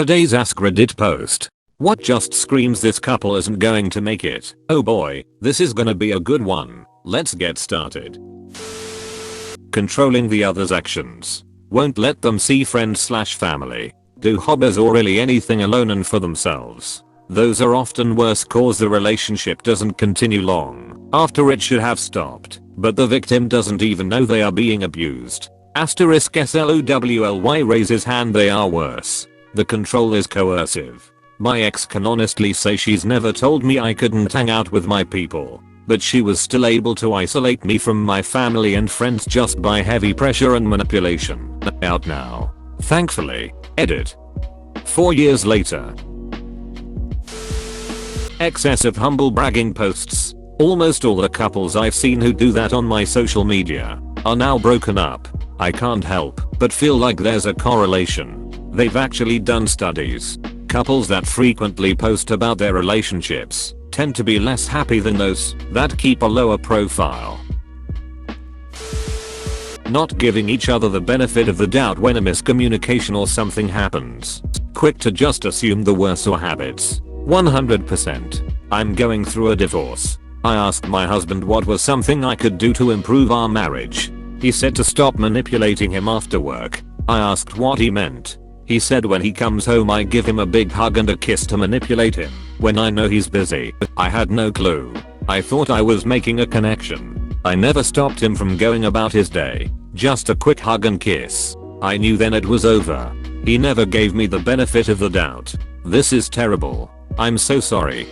Today's AskReddit post. What just screams this couple isn't going to make it? Oh boy, this is gonna be a good one. Let's get started. Controlling the other's actions. Won't let them see friends/family, do hobbies or really anything alone and for themselves. Those are often worse cause the relationship doesn't continue long after it should have stopped, but the victim doesn't even know they are being abused. *SLOWLY raises hand. They are worse. The control is coercive. My ex can honestly say she's never told me I couldn't hang out with my people, but she was still able to isolate me from my family and friends just by heavy pressure and manipulation. Out now. Thankfully. Edit. 4 years later. Excessive humble bragging posts. Almost all the couples I've seen who do that on my social media are now broken up. I can't help but feel like there's a correlation. They've actually done studies. Couples that frequently post about their relationships tend to be less happy than those that keep a lower profile. Not giving each other the benefit of the doubt when a miscommunication or something happens. Quick to just assume the worst or habits. 100%. I'm going through a divorce. I asked my husband what was something I could do to improve our marriage. He said to stop manipulating him after work. I asked what he meant. He said when he comes home I give him a big hug and a kiss to manipulate him when I know he's busy. I had no clue. I thought I was making a connection. I never stopped him from going about his day. Just a quick hug and kiss. I knew then it was over. He never gave me the benefit of the doubt. This is terrible. I'm so sorry.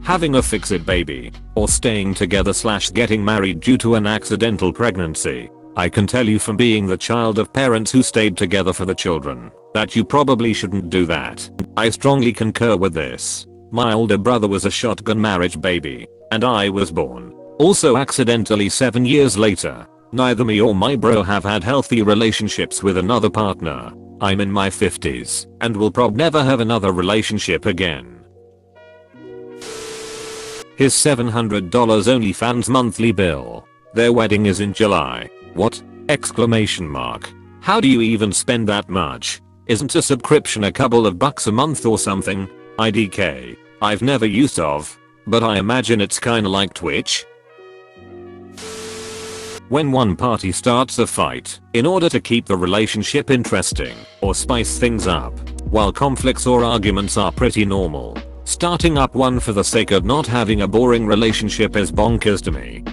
Having a fix-it baby or staying together/getting married due to an accidental pregnancy. I can tell you from being the child of parents who stayed together for the children that you probably shouldn't do that. I strongly concur with this. My older brother was a shotgun marriage baby and I was born also accidentally 7 years later. Neither me or my bro have had healthy relationships with another partner. I'm in my 50s and will never have another relationship again. His $700 OnlyFans monthly bill. Their wedding is in July. What? Exclamation mark. How do you even spend that much? Isn't a subscription a couple of bucks a month or something? IDK. I've never used of, but I imagine it's kinda like Twitch. When one party starts a fight in order to keep the relationship interesting or spice things up, while conflicts or arguments are pretty normal, starting up one for the sake of not having a boring relationship is bonkers to me.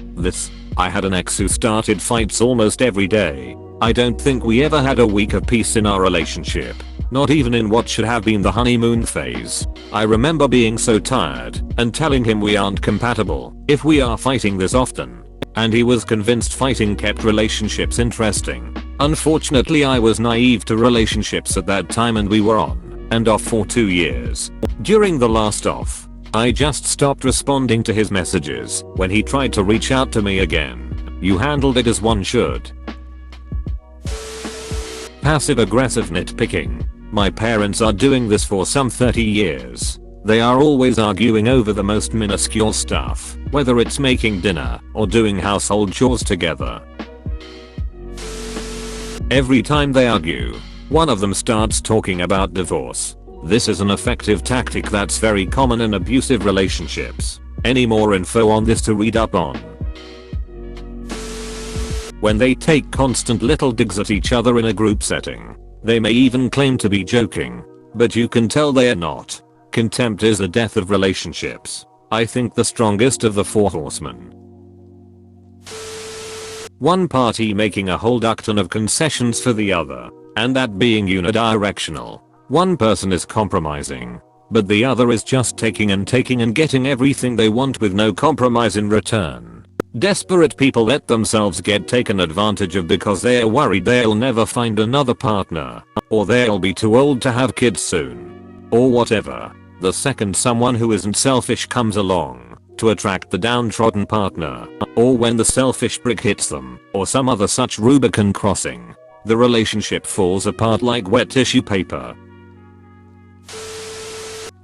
I had an ex who started fights almost every day. I don't think we ever had a week of peace in our relationship. Not even in what should have been the honeymoon phase. I remember being so tired and telling him we aren't compatible if we are fighting this often. And he was convinced fighting kept relationships interesting. Unfortunately I was naive to relationships at that time and we were on and off for 2 years. During the last off, I just stopped responding to his messages when he tried to reach out to me again. You handled it as one should. Passive aggressive nitpicking. My parents are doing this for some 30 years. They are always arguing over the most minuscule stuff, whether it's making dinner or doing household chores together. Every time they argue, one of them starts talking about divorce. This is an effective tactic that's very common in abusive relationships. Any more info on this to read up on? When they take constant little digs at each other in a group setting, they may even claim to be joking, but you can tell they are not. Contempt is the death of relationships. I think the strongest of the 4 horsemen. One party making a whole ton of concessions for the other, and that being unidirectional. One person is compromising, but the other is just taking and getting everything they want with no compromise in return. Desperate people let themselves get taken advantage of because they are worried they'll never find another partner, or they'll be too old to have kids soon, or whatever. The second someone who isn't selfish comes along to attract the downtrodden partner, or when the selfish prick hits them, or some other such Rubicon crossing, the relationship falls apart like wet tissue paper.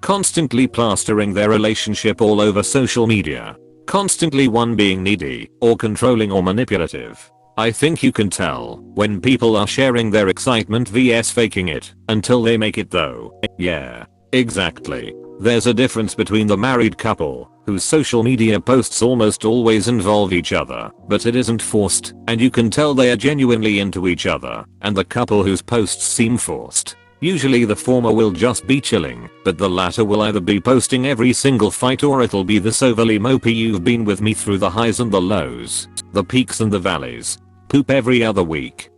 Constantly plastering their relationship all over social media. Constantly one being needy or controlling or manipulative. I think you can tell when people are sharing their excitement vs faking it until they make it though. Yeah, exactly. There's a difference between the married couple, whose social media posts almost always involve each other, but it isn't forced, and you can tell they are genuinely into each other, and the couple whose posts seem forced. Usually the former will just be chilling, but the latter will either be posting every single fight or it'll be this overly mopey "you've been with me through the highs and the lows, the peaks and the valleys. Poop every other week."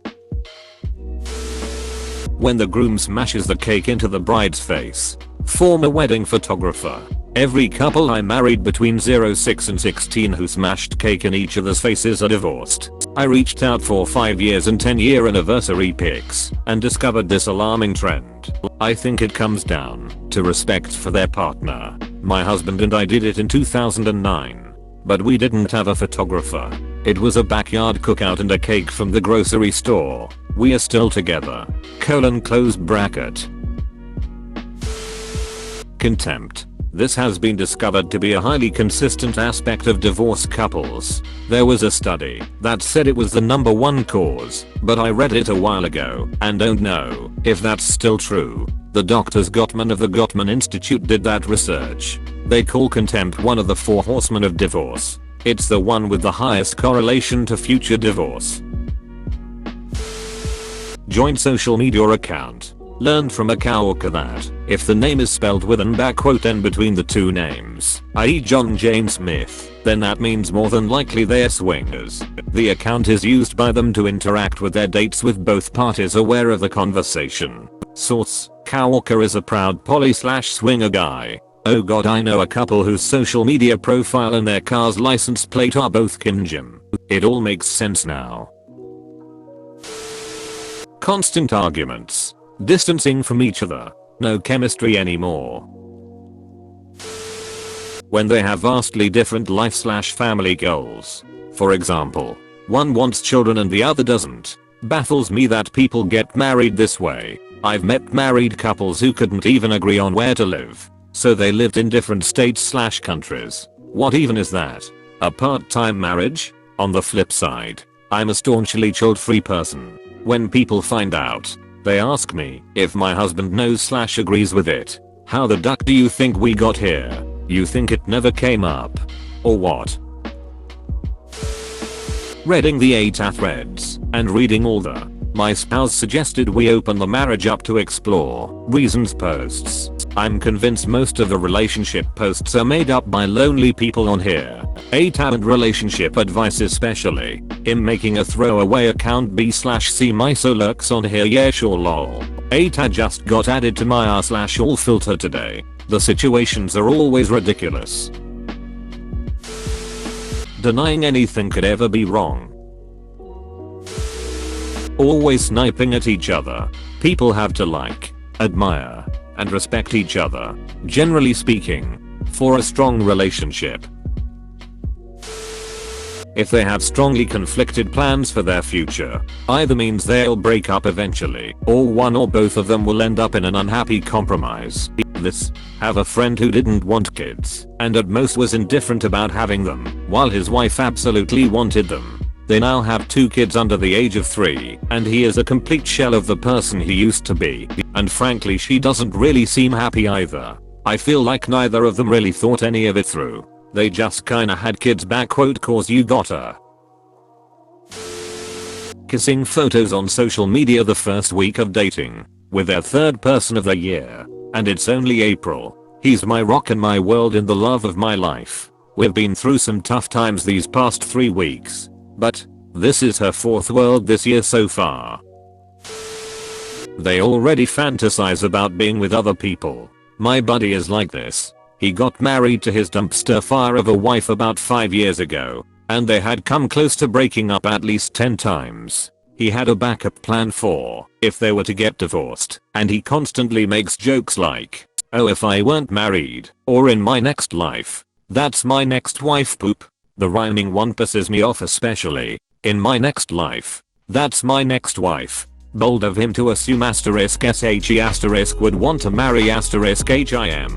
When the groom smashes the cake into the bride's face. Former wedding photographer. Every couple I married between 06 and 16 who smashed cake in each other's faces are divorced. I reached out for 5 years and 10-year anniversary pics and discovered this alarming trend. I think it comes down to respect for their partner. My husband and I did it in 2009. But we didn't have a photographer. It was a backyard cookout and a cake from the grocery store. We are still together. Close bracket. Contempt. This has been discovered to be a highly consistent aspect of divorced couples. There was a study that said it was the #1 cause, but I read it a while ago and don't know if that's still true. The doctors Gottman of the Gottman Institute did that research. They call contempt one of the 4 horsemen of divorce. It's the one with the highest correlation to future divorce. Joint social media account. Learned from a coworker that if the name is spelled with an "n" between the 2 names, i.e. John Jane Smith, then that means more than likely they're swingers. The account is used by them to interact with their dates with both parties aware of the conversation. Source: coworker is a proud poly/swinger guy. Oh god, I know a couple whose social media profile and their car's license plate are both Kim Jim. It all makes sense now. Constant arguments. Distancing from each other. No chemistry anymore. When they have vastly different life/family goals. For example, one wants children and the other doesn't. Baffles me that people get married this way. I've met married couples who couldn't even agree on where to live. So they lived in different states/countries. What even is that? A part-time marriage? On the flip side, I'm a staunchly child-free person. When people find out, they ask me if my husband knows/agrees with it. How the duck do you think we got here? You think it never came up? Or what? Reading the 8 threads and reading all the "my spouse suggested we open the marriage up to explore" reasons posts. I'm convinced most of the relationship posts are made up by lonely people on here. And relationship advice especially. Him making a throwaway account B/C miso lurks on here, yeah sure lol. Just got added to my r/all filter today. The situations are always ridiculous. Denying anything could ever be wrong. Always sniping at each other. People have to like, admire, and respect each other, generally speaking, for a strong relationship. If they have strongly conflicted plans for their future, either means they'll break up eventually, or one or both of them will end up in an unhappy compromise. Have a friend who didn't want kids, and at most was indifferent about having them, while his wife absolutely wanted them. They now have 2 kids under the age of 3, and he is a complete shell of the person he used to be, and frankly she doesn't really seem happy either. I feel like neither of them really thought any of it through. They just kinda had kids "cause you gotta." Kissing photos on social media the first week of dating, with their 3rd person of the year. And it's only April. He's my rock and my world and the love of my life. We've been through some tough times these past 3 weeks. But this is her 4th world this year so far. They already fantasize about being with other people. My buddy is like this. He got married to his dumpster fire of a wife about 5 years ago, and they had come close to breaking up at least 10 times. He had a backup plan for if they were to get divorced, and he constantly makes jokes like, "Oh, if I weren't married, or in my next life, that's my next wife poop." The rhyming one pisses me off especially. "In my next life, that's my next wife." Bold of him to assume *SHE* would want to marry *HIM.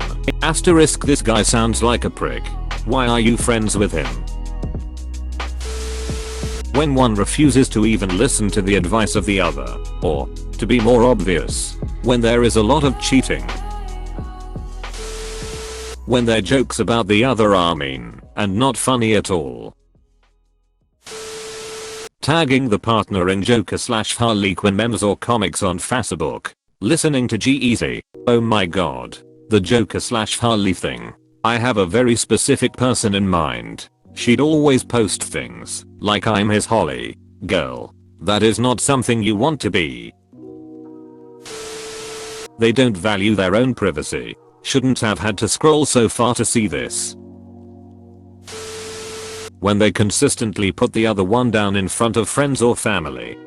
This guy sounds like a prick. Why are you friends with him? When one refuses to even listen to the advice of the other, or, to be more obvious, when there is a lot of cheating. When their jokes about the other are mean and not funny at all. Tagging the partner in Joker/Harlequin memes or comics on Facebook. Listening to G-Eazy. Oh my god. The Joker/Harley thing. I have a very specific person in mind. She'd always post things like I'm his Holly. Girl. That is not something you want to be. They don't value their own privacy. Shouldn't have had to scroll so far to see this. When they consistently put the other one down in front of friends or family.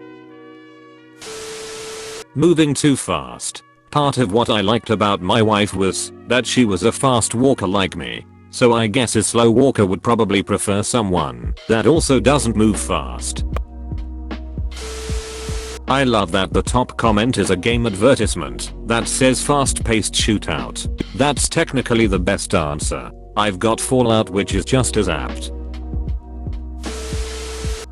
Moving too fast. Part of what I liked about my wife was that she was a fast walker like me. So I guess a slow walker would probably prefer someone that also doesn't move fast. I love that the top comment is a game advertisement that says fast-paced shootout. That's technically the best answer. I've got Fallout, which is just as apt.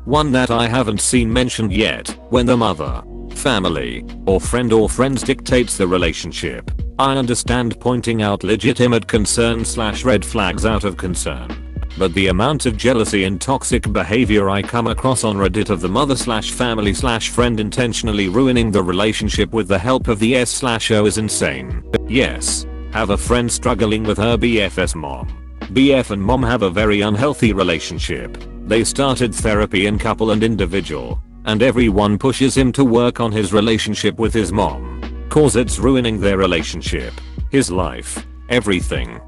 One that I haven't seen mentioned yet, when the mother, family, or friends dictates the relationship. I understand pointing out legitimate concern/red flags out of concern. But the amount of jealousy and toxic behavior I come across on Reddit of the mother/family/friend intentionally ruining the relationship with the help of the S/O is insane. Yes, have a friend struggling with her BF's mom. BF and mom have a very unhealthy relationship. They started therapy in couple and individual, and everyone pushes him to work on his relationship with his mom. Cause it's ruining their relationship, his life, everything.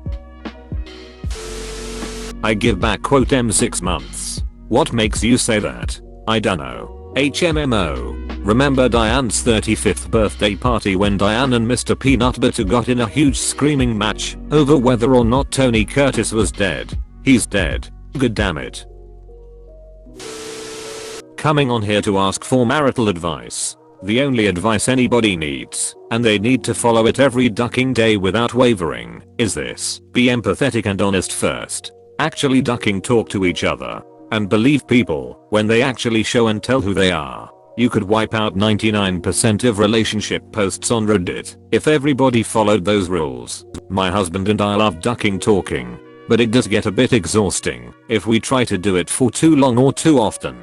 I give back M6 months. What makes you say that? I dunno. HMMO. Remember Diane's 35th birthday party when Diane and Mr. Peanut Butter got in a huge screaming match over whether or not Tony Curtis was dead? He's dead. Good damn it. Coming on here to ask for marital advice. The only advice anybody needs, and they need to follow it every ducking day without wavering, is this: be empathetic and honest first. Actually ducking talk to each other. And believe people when they actually show and tell who they are. You could wipe out 99% of relationship posts on Reddit if everybody followed those rules. My husband and I love ducking talking, but it does get a bit exhausting if we try to do it for too long or too often.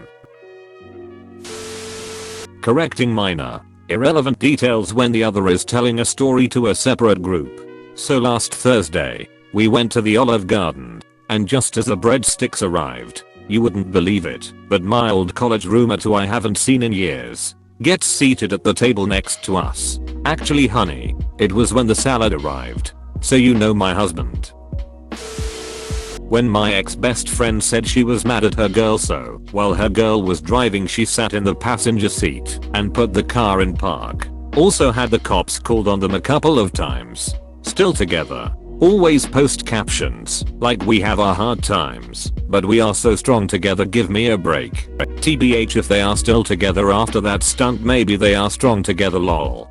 Correcting minor, irrelevant details when the other is telling a story to a separate group. So last Thursday, we went to the Olive Garden, and just as the breadsticks arrived, you wouldn't believe it, but my old college roommate who I haven't seen in years gets seated at the table next to us. Actually honey, it was when the salad arrived. So you know my husband. When my ex-best friend said she was mad at her girl, so while her girl was driving she sat in the passenger seat and put the car in park. Also had the cops called on them a couple of times. Still together. Always post captions like we have our hard times, but we are so strong together, give me a break. TBH if they are still together after that stunt, maybe they are strong together lol.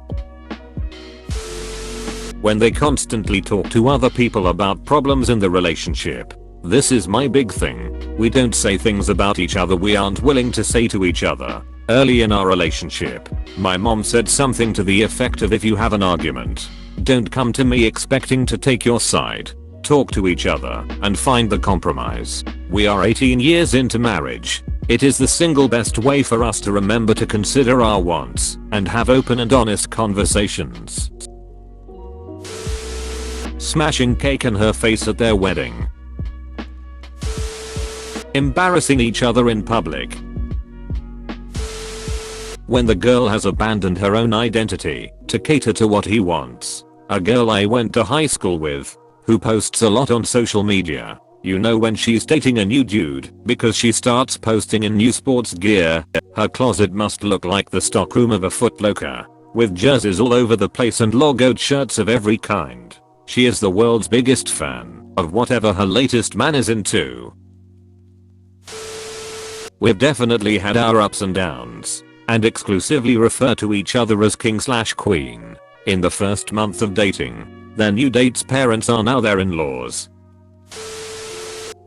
When they constantly talk to other people about problems in the relationship. This is my big thing. We don't say things about each other we aren't willing to say to each other. Early in our relationship, my mom said something to the effect of, if you have an argument, don't come to me expecting to take your side. Talk to each other and find the compromise. We are 18 years into marriage. It is the single best way for us to remember to consider our wants and have open and honest conversations. Smashing cake in her face at their wedding. Embarrassing each other in public. When the girl has abandoned her own identity to cater to what he wants. A girl I went to high school with, who posts a lot on social media. You know when she's dating a new dude, because she starts posting in new sports gear. Her closet must look like the stockroom of a Foot Locker, with jerseys all over the place and logoed shirts of every kind. She is the world's biggest fan of whatever her latest man is into. We've definitely had our ups and downs, and exclusively refer to each other as king/queen. In the first month of dating, their new date's parents are now their in-laws.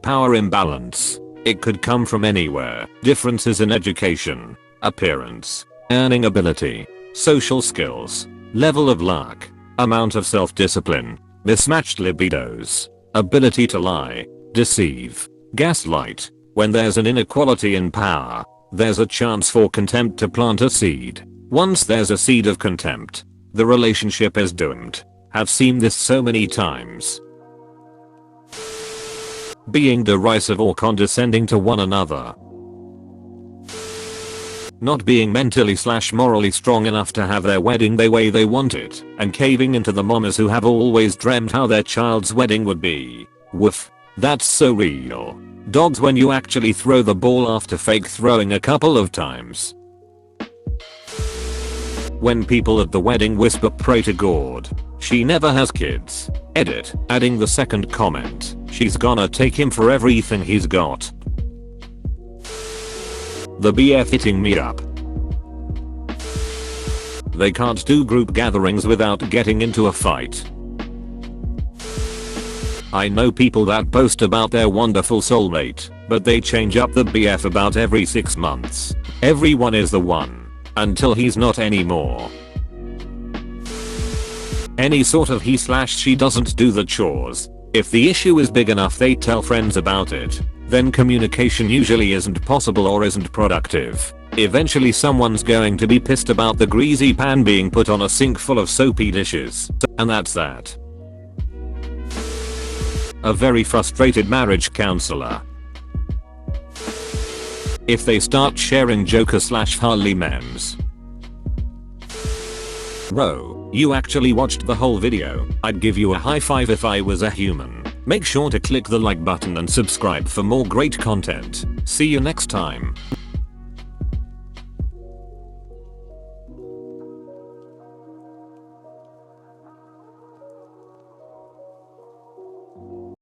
Power imbalance. It could come from anywhere. Differences in education, appearance, earning ability, social skills, level of luck, amount of self-discipline, mismatched libidos, ability to lie, deceive, gaslight. When there's an inequality in power, there's a chance for contempt to plant a seed. Once there's a seed of contempt, the relationship is doomed. Have seen this so many times. Being derisive or condescending to one another. Not being mentally/morally strong enough to have their wedding the way they want it, and caving into the mamas who have always dreamt how their child's wedding would be. Woof. That's so real. Dogs when you actually throw the ball after fake throwing a couple of times. When people at the wedding whisper pray to God, she never has kids. Edit, adding the second comment, she's gonna take him for everything he's got. The BF hitting me up. They can't do group gatherings without getting into a fight. I know people that boast about their wonderful soulmate, but they change up the BF about every 6 months. Everyone is the one, until he's not anymore. Any sort of he/she doesn't do the chores. If the issue is big enough they tell friends about it, then communication usually isn't possible or isn't productive. Eventually someone's going to be pissed about the greasy pan being put on a sink full of soapy dishes. And that's that. A very frustrated marriage counselor. If they start sharing Joker/Harley memes. Bro, you actually watched the whole video. I'd give you a high five if I was a human. Make sure to click the like button and subscribe for more great content. See you next time.